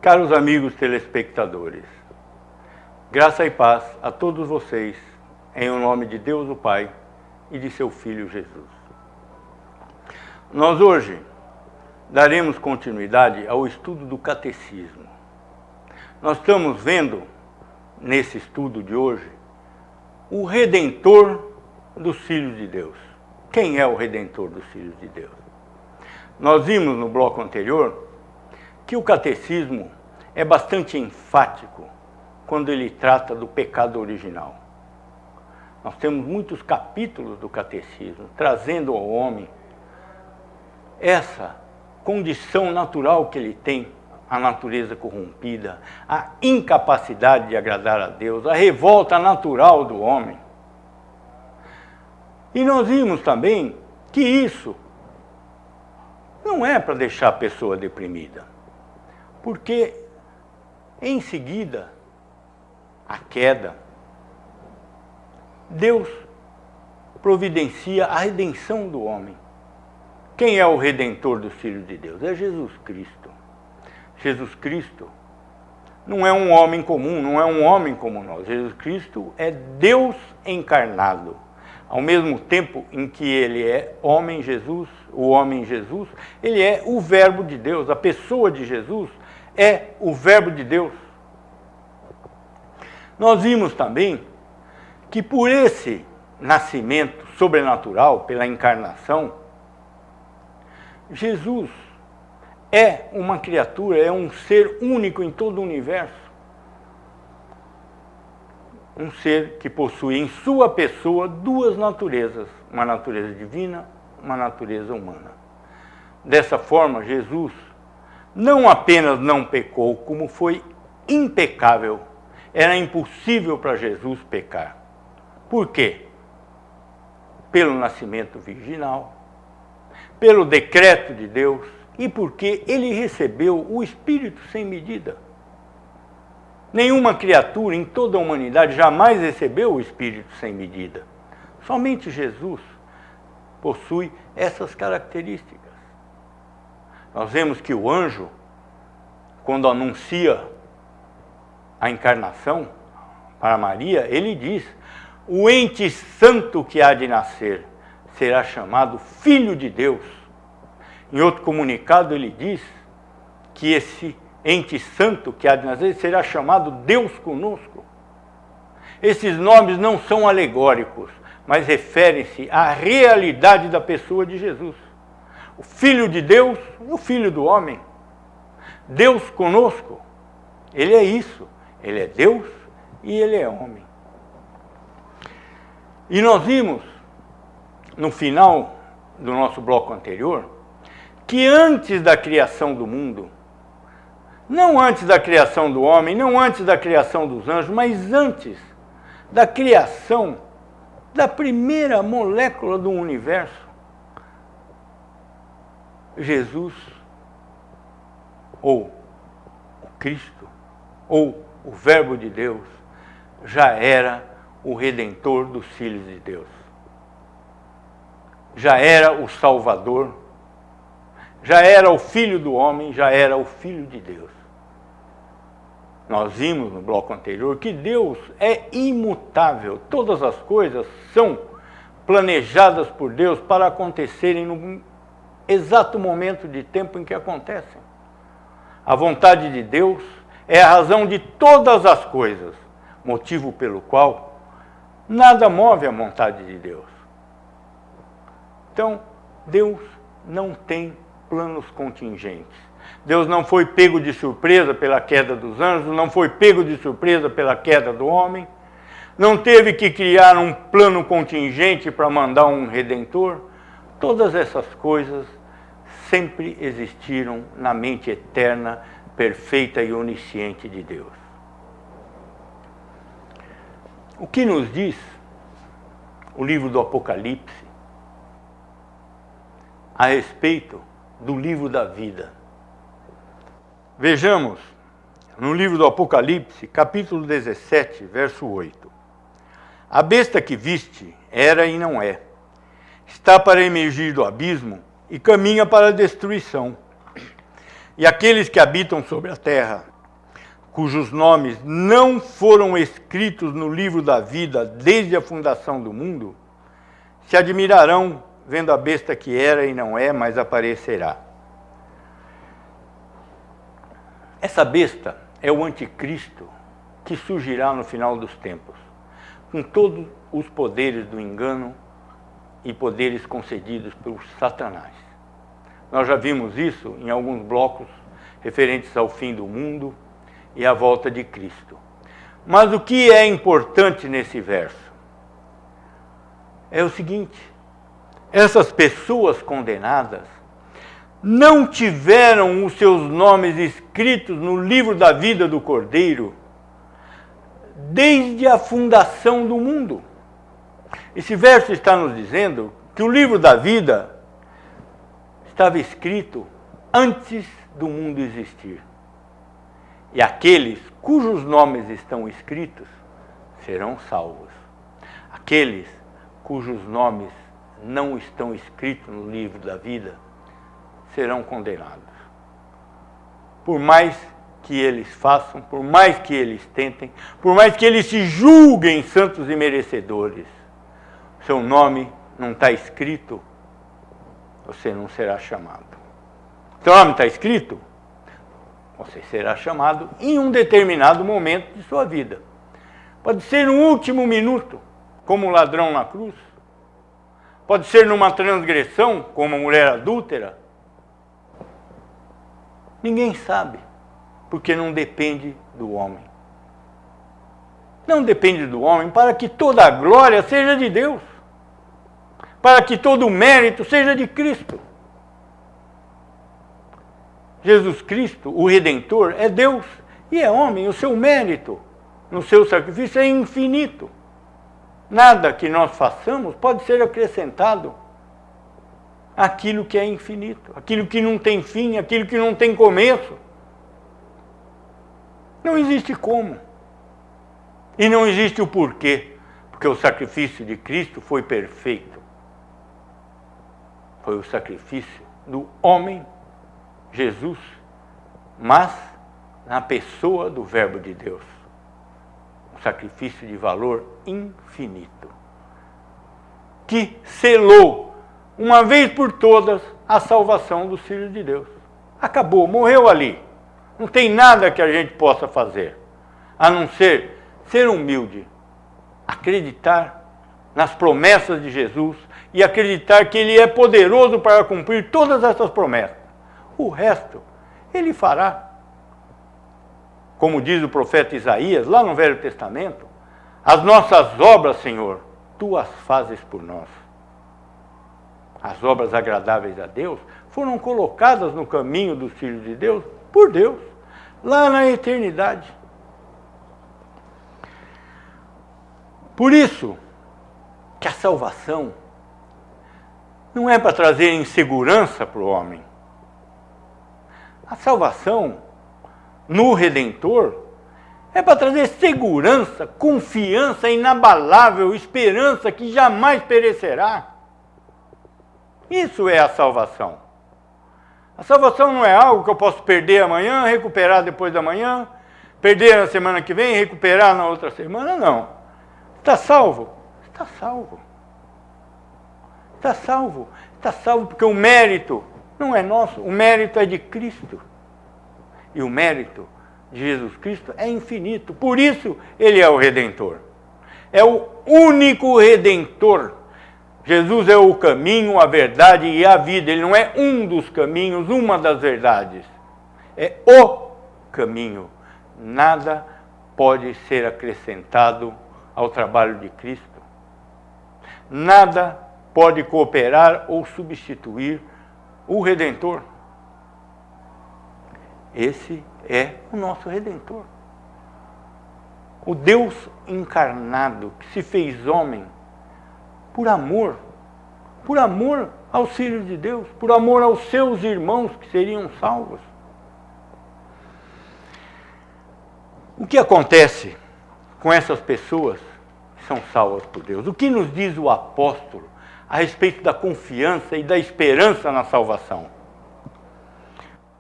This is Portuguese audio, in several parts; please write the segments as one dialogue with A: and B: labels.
A: Caros amigos telespectadores, graça e paz a todos vocês, em o nome de Deus o Pai e de seu Filho Jesus. Nós hoje daremos continuidade ao estudo do Catecismo. Nós estamos vendo, nesse estudo de hoje, o Redentor dos Filhos de Deus. Quem é o Redentor dos Filhos de Deus? Nós vimos no bloco anterior que o Catecismo é bastante enfático quando ele trata do pecado original. Nós temos muitos capítulos do Catecismo trazendo ao homem essa condição natural que ele tem, a natureza corrompida, a incapacidade de agradar a Deus, a revolta natural do homem. E nós vimos também que isso não é para deixar a pessoa deprimida, porque em seguida, a queda, Deus providencia a redenção do homem. Quem é o Redentor dos Filhos de Deus? É Jesus Cristo. Jesus Cristo não é um homem comum, não é um homem como nós. Jesus Cristo é Deus encarnado. Ao mesmo tempo em que ele é homem Jesus, o homem Jesus, ele é o Verbo de Deus. A pessoa de Jesus é o Verbo de Deus. Nós vimos também que por esse nascimento sobrenatural, pela encarnação, Jesus é uma criatura, é um ser único em todo o universo. Um ser que possui em sua pessoa duas naturezas, uma natureza divina, uma natureza humana. Dessa forma, Jesus não apenas não pecou, como foi impecável. Era impossível para Jesus pecar. Por quê? Pelo nascimento virginal, pelo decreto de Deus e porque ele recebeu o Espírito sem medida. Nenhuma criatura em toda a humanidade jamais recebeu o Espírito sem medida. Somente Jesus possui essas características. Nós vemos que o anjo, quando anuncia a encarnação para Maria, ele diz: o ente santo que há de nascer será chamado Filho de Deus. Em outro comunicado ele diz que esse ente santo que há de nascer será chamado Deus conosco. Esses nomes não são alegóricos, mas referem-se à realidade da pessoa de Jesus. O Filho de Deus e o Filho do homem. Deus conosco. Ele é isso. Ele é Deus e ele é homem. E nós vimos, no final do nosso bloco anterior, que antes da criação do mundo, não antes da criação do homem, não antes da criação dos anjos, mas antes da criação da primeira molécula do universo, Jesus, ou o Cristo, ou o Verbo de Deus, já era o Redentor dos Filhos de Deus. Já era o Salvador, já era o Filho do homem, já era o Filho de Deus. Nós vimos no bloco anterior que Deus é imutável. Todas as coisas são planejadas por Deus para acontecerem no exato momento de tempo em que acontecem. A vontade de Deus é a razão de todas as coisas, motivo pelo qual nada move a vontade de Deus. Então, Deus não tem planos contingentes. Deus não foi pego de surpresa pela queda dos anjos, não foi pego de surpresa pela queda do homem, não teve que criar um plano contingente para mandar um redentor. Todas essas coisas sempre existiram na mente eterna, perfeita e onisciente de Deus. O que nos diz o livro do Apocalipse a respeito do livro da vida? Vejamos, no livro do Apocalipse, capítulo 17, verso 8. A besta que viste era e não é. Está para emergir do abismo e caminha para a destruição. E aqueles que habitam sobre a terra cujos nomes não foram escritos no livro da vida desde a fundação do mundo, se admirarão vendo a besta que era e não é, mas aparecerá. Essa besta é o anticristo que surgirá no final dos tempos, com todos os poderes do engano e poderes concedidos por Satanás. Nós já vimos isso em alguns blocos referentes ao fim do mundo e à volta de Cristo. Mas o que é importante nesse verso é o seguinte: essas pessoas condenadas não tiveram os seus nomes escritos no livro da vida do Cordeiro desde a fundação do mundo. Esse verso está nos dizendo que o livro da vida estava escrito antes do mundo existir. E aqueles cujos nomes estão escritos serão salvos. Aqueles cujos nomes não estão escritos no livro da vida serão condenados. Por mais que eles façam, por mais que eles tentem, por mais que eles se julguem santos e merecedores, seu nome não está escrito, você não será chamado. Seu nome está escrito, você será chamado em um determinado momento de sua vida. Pode ser no último minuto, como o ladrão na cruz. Pode ser numa transgressão, como a mulher adúltera. Ninguém sabe, porque não depende do homem. Não depende do homem para que toda a glória seja de Deus, para que todo o mérito seja de Cristo. Jesus Cristo, o Redentor, é Deus e é homem. O seu mérito no seu sacrifício é infinito. Nada que nós façamos pode ser acrescentado àquilo que é infinito, aquilo que não tem fim, aquilo que não tem começo. Não existe como. E não existe o porquê, porque o sacrifício de Cristo foi perfeito. Foi o sacrifício do homem Jesus, mas na pessoa do Verbo de Deus. Um sacrifício de valor infinito, que selou, uma vez por todas, a salvação dos filhos de Deus. Acabou, morreu ali. Não tem nada que a gente possa fazer, a não ser humilde, acreditar nas promessas de Jesus e acreditar que Ele é poderoso para cumprir todas essas promessas. O resto, Ele fará. Como diz o profeta Isaías, lá no Velho Testamento, as nossas obras, Senhor, Tu as fazes por nós. As obras agradáveis a Deus foram colocadas no caminho dos filhos de Deus, por Deus, lá na eternidade. Por isso que a salvação não é para trazer insegurança para o homem. A salvação no Redentor é para trazer segurança, confiança inabalável, esperança que jamais perecerá. Isso é a salvação. A salvação não é algo que eu posso perder amanhã, recuperar depois da manhã, perder na semana que vem, recuperar na outra semana, não. Está salvo? Está salvo. Está salvo. Está salvo porque o mérito não é nosso, o mérito é de Cristo. E o mérito de Jesus Cristo é infinito. Por isso, Ele é o Redentor. É o único Redentor. Jesus é o caminho, a verdade e a vida. Ele não é um dos caminhos, uma das verdades. É o caminho. Nada pode ser acrescentado ao trabalho de Cristo. Nada pode cooperar ou substituir o Redentor. Esse é o nosso Redentor. O Deus encarnado que se fez homem por amor aos filhos de Deus, por amor aos seus irmãos que seriam salvos. O que acontece com essas pessoas que são salvas por Deus? O que nos diz o apóstolo a respeito da confiança e da esperança na salvação?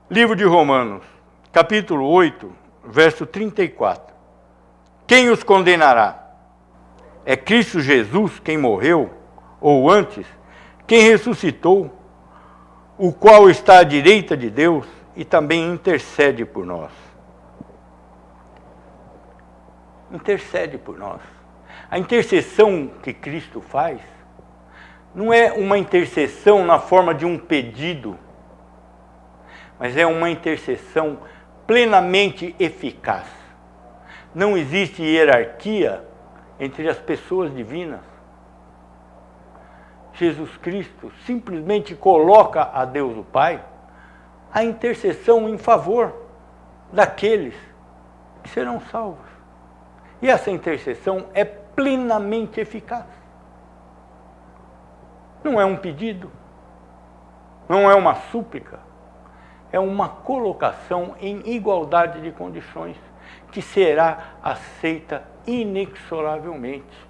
A: Livro de Romanos, capítulo 8, verso 34. Quem os condenará? É Cristo Jesus quem morreu, ou antes, quem ressuscitou, o qual está à direita de Deus e também intercede por nós. Intercede por nós. A intercessão que Cristo faz não é uma intercessão na forma de um pedido, mas é uma intercessão plenamente eficaz. Não existe hierarquia entre as pessoas divinas. Jesus Cristo simplesmente coloca a Deus o Pai a intercessão em favor daqueles que serão salvos. E essa intercessão é plenamente eficaz. Não é um pedido, não é uma súplica, é uma colocação em igualdade de condições que será aceita inexoravelmente.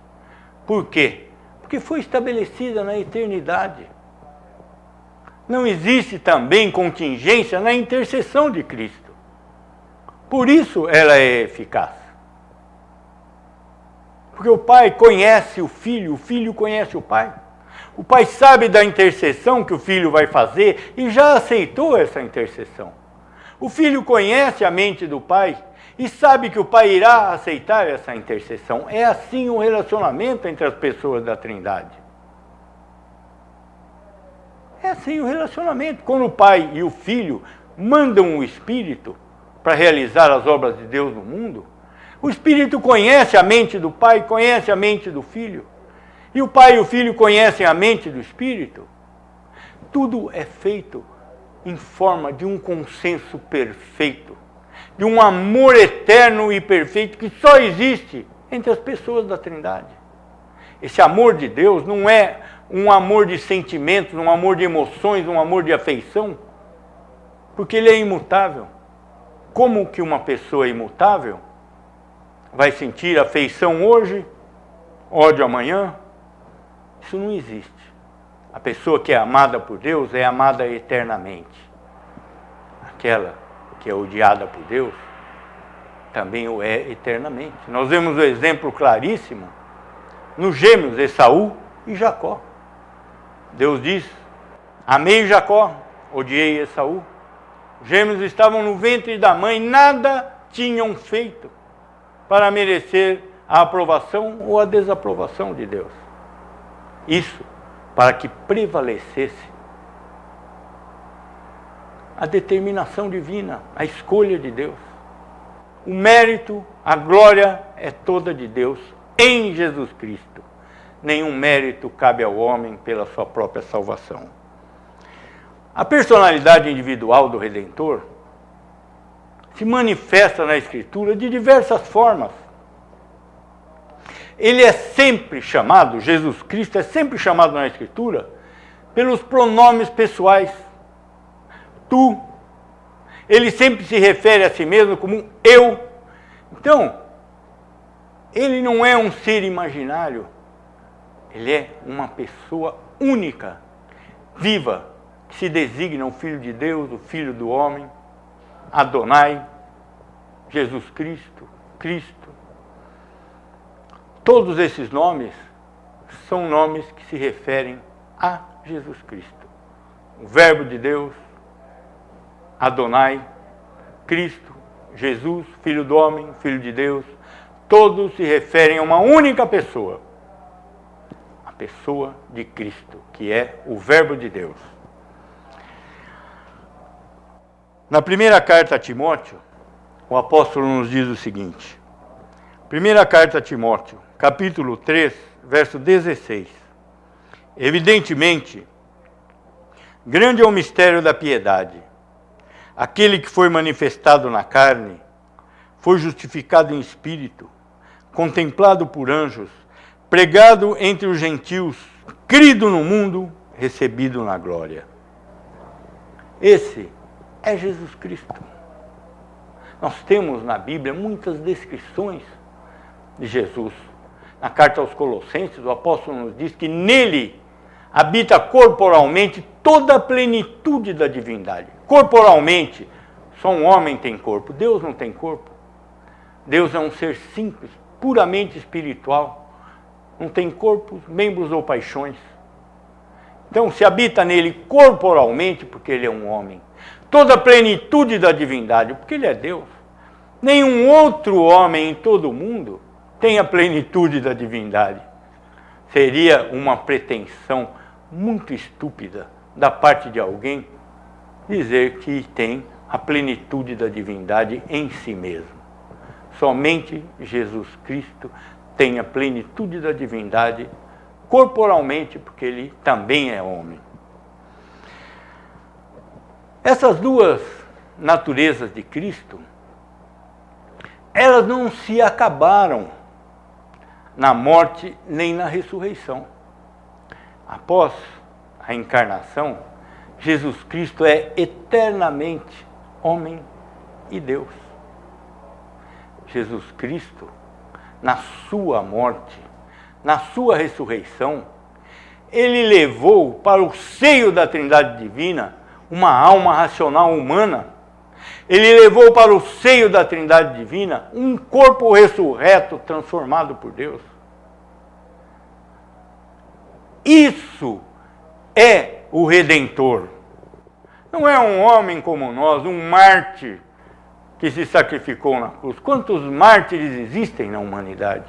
A: Por quê? Porque foi estabelecida na eternidade. Não existe também contingência na intercessão de Cristo. Por isso ela é eficaz. Porque o Pai conhece o Filho conhece o Pai. O Pai sabe da intercessão que o Filho vai fazer e já aceitou essa intercessão. O Filho conhece a mente do Pai e sabe que o Pai irá aceitar essa intercessão. É assim o relacionamento entre as pessoas da Trindade. É assim o relacionamento. Quando o Pai e o Filho mandam o Espírito para realizar as obras de Deus no mundo, o Espírito conhece a mente do Pai, conhece a mente do Filho. E o Pai e o Filho conhecem a mente do Espírito. Tudo é feito em forma de um consenso perfeito, de um amor eterno e perfeito que só existe entre as pessoas da Trindade. Esse amor de Deus não é um amor de sentimentos, um amor de emoções, um amor de afeição, porque ele é imutável. Como que uma pessoa imutável vai sentir afeição hoje, ódio amanhã? Isso não existe. A pessoa que é amada por Deus é amada eternamente. Aquela que é odiada por Deus também o é eternamente. Nós vemos o exemplo claríssimo nos gêmeos Esaú e Jacó. Deus diz: amei Jacó, odiei Esaú. Os gêmeos estavam no ventre da mãe, nada tinham feito para merecer a aprovação ou a desaprovação de Deus. Isso para que prevalecesse a determinação divina, a escolha de Deus. O mérito, a glória é toda de Deus em Jesus Cristo. Nenhum mérito cabe ao homem pela sua própria salvação. A personalidade individual do Redentor se manifesta na Escritura de diversas formas. Ele é sempre chamado, Jesus Cristo é sempre chamado na Escritura, pelos pronomes pessoais. Tu. Ele sempre se refere a si mesmo como eu. Então, ele não é um ser imaginário. Ele é uma pessoa única, viva, que se designa o Filho de Deus, o Filho do homem, Adonai, Jesus Cristo, Cristo. Todos esses nomes são nomes que se referem a Jesus Cristo. O Verbo de Deus, Adonai, Cristo, Jesus, Filho do homem, Filho de Deus, todos se referem a uma única pessoa. A pessoa de Cristo, que é o Verbo de Deus. Na primeira carta a Timóteo, o apóstolo nos diz o seguinte. Primeira carta a Timóteo, capítulo 3, verso 16. Evidentemente, grande é o mistério da piedade. Aquele que foi manifestado na carne, foi justificado em espírito, contemplado por anjos, pregado entre os gentios, crido no mundo, recebido na glória. Esse é Jesus Cristo. Nós temos na Bíblia muitas descrições de Jesus. Na carta aos Colossenses, o apóstolo nos diz que nele habita corporalmente toda a plenitude da divindade. Corporalmente, só um homem tem corpo, Deus não tem corpo. Deus é um ser simples, puramente espiritual. Não tem corpos, membros ou paixões. Então se habita nele corporalmente, porque ele é um homem. Toda a plenitude da divindade, porque ele é Deus. Nenhum outro homem em todo o mundo tem a plenitude da divindade. Seria uma pretensão muito estúpida da parte de alguém dizer que tem a plenitude da divindade em si mesmo. Somente Jesus Cristo tem a plenitude da divindade corporalmente, porque ele também é homem. Essas duas naturezas de Cristo, elas não se acabaram na morte nem na ressurreição. Após a encarnação, Jesus Cristo é eternamente homem e Deus. Jesus Cristo, na sua morte, na sua ressurreição, ele levou para o seio da Trindade Divina uma alma racional humana. Ele levou para o seio da Trindade Divina um corpo ressurreto, transformado por Deus. Isso é o Redentor. Não é um homem como nós, um mártir que se sacrificou na cruz. Quantos mártires existem na humanidade?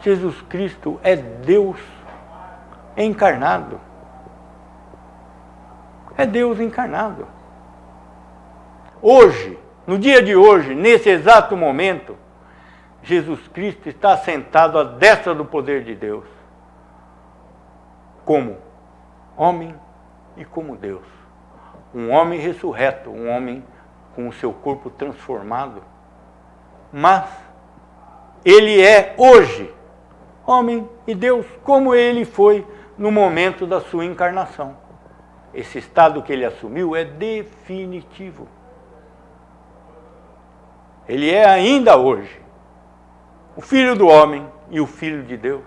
A: Jesus Cristo é Deus encarnado. É Deus encarnado. Hoje, no dia de hoje, nesse exato momento, Jesus Cristo está sentado à destra do poder de Deus, como homem e como Deus. Um homem ressurreto, um homem com o seu corpo transformado. Mas ele é hoje homem e Deus, como ele foi no momento da sua encarnação. Esse estado que ele assumiu é definitivo. Ele é ainda hoje o Filho do homem e o Filho de Deus.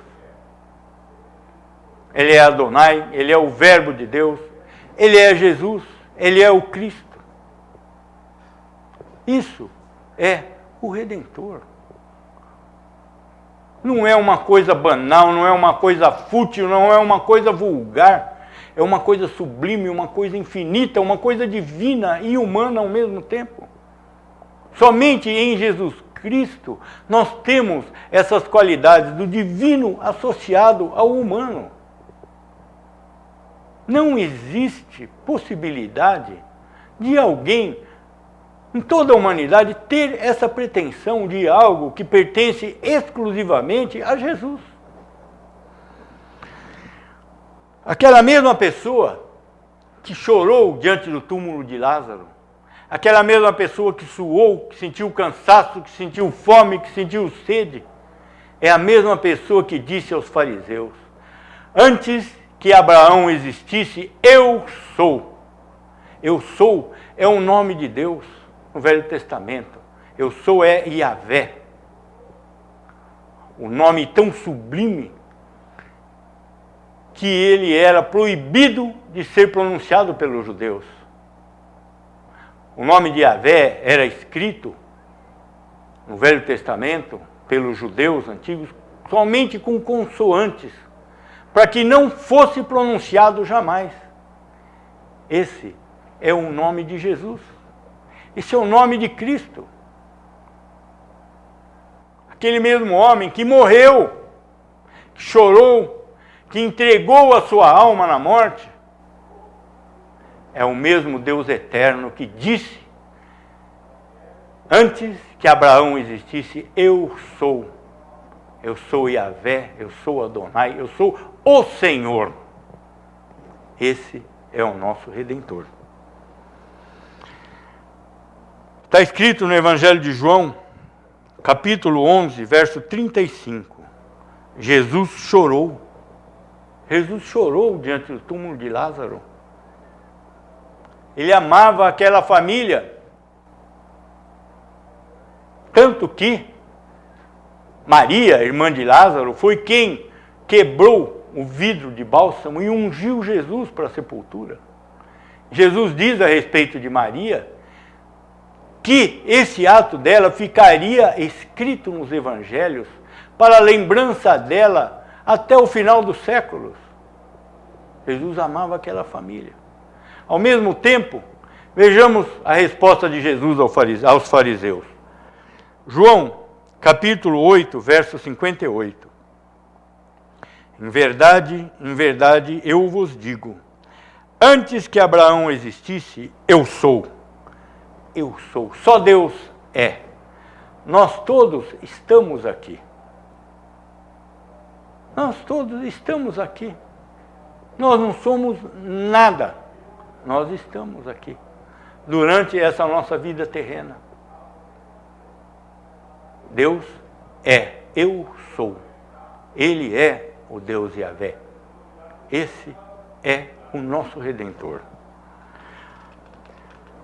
A: Ele é Adonai, ele é o Verbo de Deus, ele é Jesus, ele é o Cristo. Isso é o Redentor. Não é uma coisa banal, não é uma coisa fútil, não é uma coisa vulgar. É uma coisa sublime, uma coisa infinita, uma coisa divina e humana ao mesmo tempo. Somente em Jesus Cristo nós temos essas qualidades do divino associado ao humano. Não existe possibilidade de alguém em toda a humanidade ter essa pretensão de algo que pertence exclusivamente a Jesus. Aquela mesma pessoa que chorou diante do túmulo de Lázaro, aquela mesma pessoa que suou, que sentiu cansaço, que sentiu fome, que sentiu sede, é a mesma pessoa que disse aos fariseus: antes que Abraão existisse, eu sou. Eu sou é o nome de Deus no Velho Testamento. Eu sou é Yahvé. O nome tão sublime que ele era proibido de ser pronunciado pelos judeus. O nome de Yahvé era escrito no Velho Testamento pelos judeus antigos somente com consoantes, para que não fosse pronunciado jamais. Esse é o nome de Jesus. Esse é o nome de Cristo. Aquele mesmo homem que morreu, que chorou, que entregou a sua alma na morte, é o mesmo Deus eterno que disse, antes que Abraão existisse, eu sou. Eu sou Yahvé, eu sou Adonai, eu sou o Senhor. Esse é o nosso Redentor. Está escrito no Evangelho de João, capítulo 11, verso 35. Jesus chorou. Jesus chorou diante do túmulo de Lázaro. Ele amava aquela família, tanto que Maria, irmã de Lázaro, foi quem quebrou o vidro de bálsamo e ungiu Jesus para a sepultura. Jesus diz a respeito de Maria que esse ato dela ficaria escrito nos evangelhos para a lembrança dela até o final dos séculos. Jesus amava aquela família. Ao mesmo tempo, vejamos a resposta de Jesus aos fariseus. João, capítulo 8, verso 58. Em verdade, eu vos digo, antes que Abraão existisse, eu sou. Eu sou. Só Deus é. Nós todos estamos aqui. Nós todos estamos aqui. Nós não somos nada. Nós estamos aqui. Durante essa nossa vida terrena. Deus é. Eu sou. Ele é o Deus Yahvé. Esse é o nosso Redentor.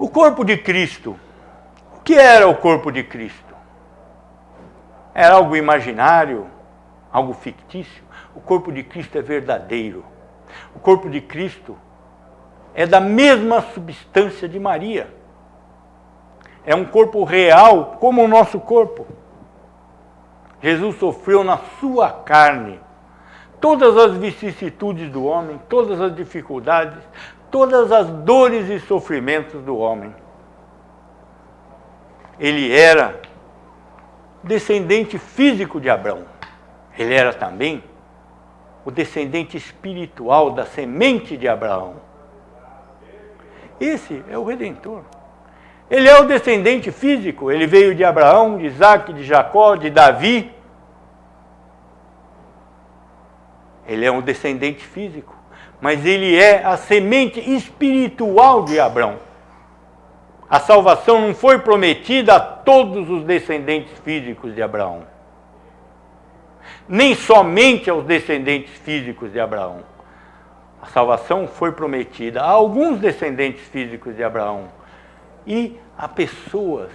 A: O corpo de Cristo. O que era o corpo de Cristo? Era algo imaginário? Algo fictício? O corpo de Cristo é verdadeiro. O corpo de Cristo é da mesma substância de Maria. É um corpo real, como o nosso corpo. Jesus sofreu na sua carne todas as vicissitudes do homem, todas as dificuldades, todas as dores e sofrimentos do homem. Ele era descendente físico de Abraão. Ele era também o descendente espiritual da semente de Abraão. Esse é o Redentor. Ele é o descendente físico. Ele veio de Abraão, de Isaac, de Jacó, de Davi. Ele é um descendente físico. Mas ele é a semente espiritual de Abraão. A salvação não foi prometida a todos os descendentes físicos de Abraão. Nem somente aos descendentes físicos de Abraão. A salvação foi prometida a alguns descendentes físicos de Abraão e a pessoas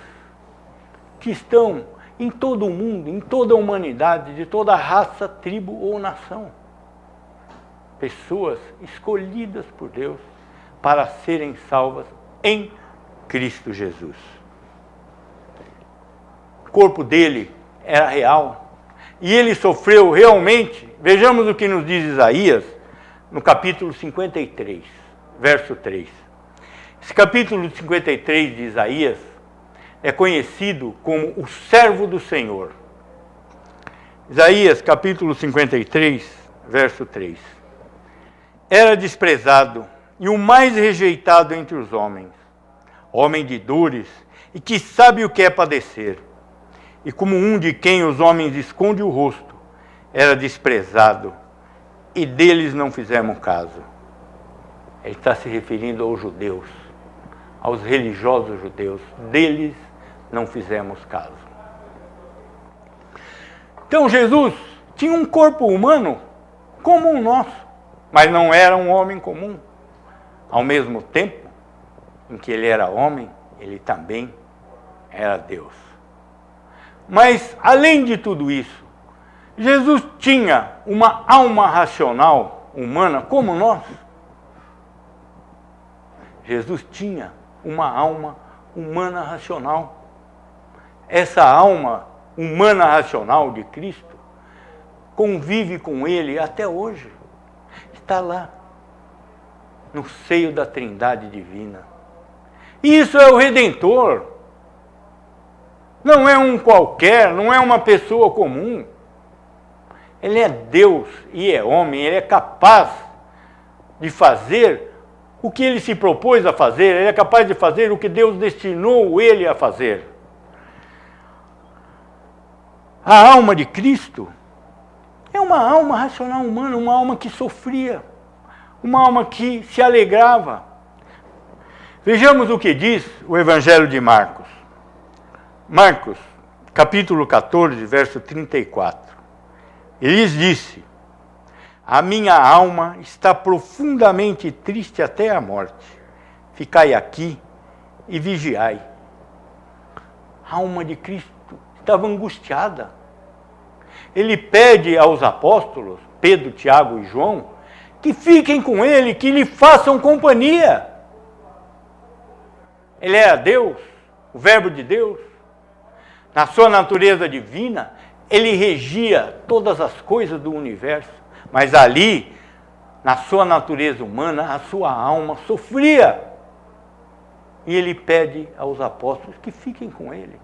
A: que estão em todo o mundo, em toda a humanidade, de toda raça, tribo ou nação. Pessoas escolhidas por Deus para serem salvas em Cristo Jesus. O corpo dele era real. E ele sofreu realmente. Vejamos o que nos diz Isaías, no capítulo 53, verso 3. Esse capítulo 53 de Isaías é conhecido como o servo do Senhor. Isaías, capítulo 53, verso 3. Era desprezado e o mais rejeitado entre os homens, homem de dores e que sabe o que é padecer. E como um de quem os homens escondem o rosto, era desprezado, e deles não fizemos caso. Ele está se referindo aos judeus, aos religiosos judeus. Deles não fizemos caso. Então Jesus tinha um corpo humano como o nosso, mas não era um homem comum. Ao mesmo tempo em que ele era homem, ele também era Deus. Mas, além de tudo isso, Jesus tinha uma alma racional humana como nós. Jesus tinha uma alma humana racional. Essa alma humana racional de Cristo convive com ele até hoje. Está lá, no seio da Trindade Divina. Isso é o Redentor. Não é um qualquer, não é uma pessoa comum. Ele é Deus e é homem, ele é capaz de fazer o que ele se propôs a fazer, ele é capaz de fazer o que Deus destinou ele a fazer. A alma de Cristo é uma alma racional humana, uma alma que sofria, uma alma que se alegrava. Vejamos o que diz o Evangelho de Marcos. Marcos, capítulo 14, verso 34. Ele lhes disse: a minha alma está profundamente triste até a morte. Ficai aqui e vigiai. A alma de Cristo estava angustiada. Ele pede aos apóstolos, Pedro, Tiago e João, que fiquem com ele, que lhe façam companhia. Ele era Deus, o Verbo de Deus, na sua natureza divina, ele regia todas as coisas do universo, mas ali, na sua natureza humana, a sua alma sofria. E ele pede aos apóstolos que fiquem com ele.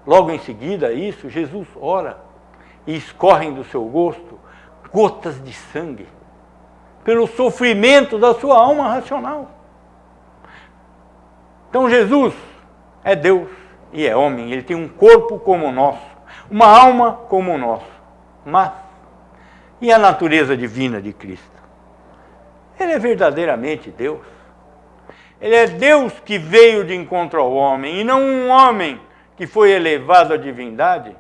A: Logo em seguida a isso, Jesus ora e escorrem do seu rosto gotas de sangue, pelo sofrimento da sua alma racional. Então Jesus é Deus e é homem, ele tem um corpo como o nosso, uma alma como o nosso, mas e a natureza divina de Cristo? Ele é verdadeiramente Deus. Ele é Deus que veio de encontro ao homem, e não um homem que foi elevado à divindade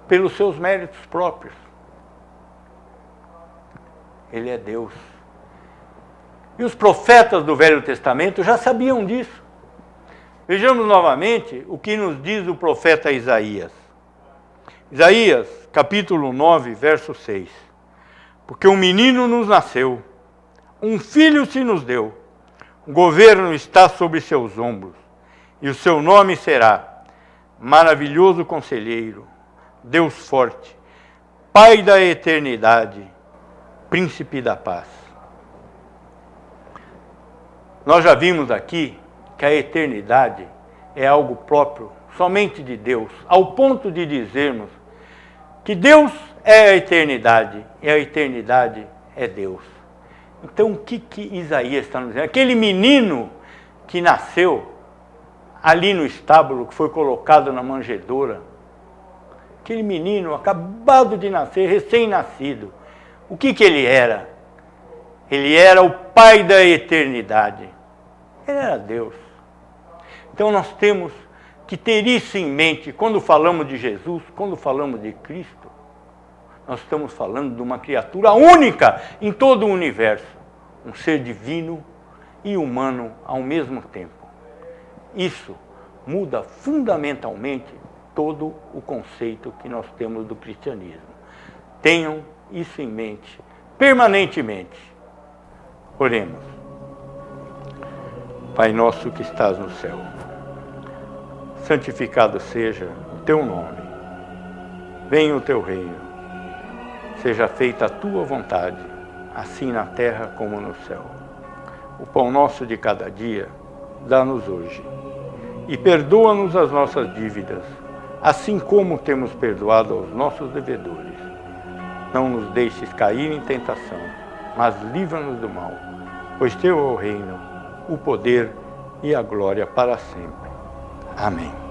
A: pelos seus méritos próprios. Ele é Deus. E os profetas do Velho Testamento já sabiam disso. Vejamos novamente o que nos diz o profeta Isaías. Isaías, capítulo 9, verso 6. Porque um menino nos nasceu, um filho se nos deu, o governo está sobre seus ombros, e o seu nome será Maravilhoso Conselheiro, Deus Forte, Pai da Eternidade, Príncipe da Paz. Nós já vimos aqui que a eternidade é algo próprio somente de Deus, ao ponto de dizermos que Deus é a eternidade e a eternidade é Deus. Então o que Isaías está nos dizendo? Aquele menino que nasceu ali no estábulo, que foi colocado na manjedoura, aquele menino acabado de nascer, recém-nascido, o que ele era? Ele era o Pai da eternidade. Ele era Deus. Então nós temos que ter isso em mente quando falamos de Jesus, quando falamos de Cristo. Nós estamos falando de uma criatura única em todo o universo, um ser divino e humano ao mesmo tempo. Isso muda fundamentalmente todo o conceito que nós temos do cristianismo. Tenham isso em mente permanentemente. Oremos. Pai nosso que estás no céu, santificado seja o teu nome. Venha o teu reino. Seja feita a tua vontade, assim na terra como no céu. O pão nosso de cada dia, dá-nos hoje. E perdoa-nos as nossas dívidas, assim como temos perdoado aos nossos devedores. Não nos deixes cair em tentação, mas livra-nos do mal, pois teu é o reino, o poder e a glória para sempre. Amém.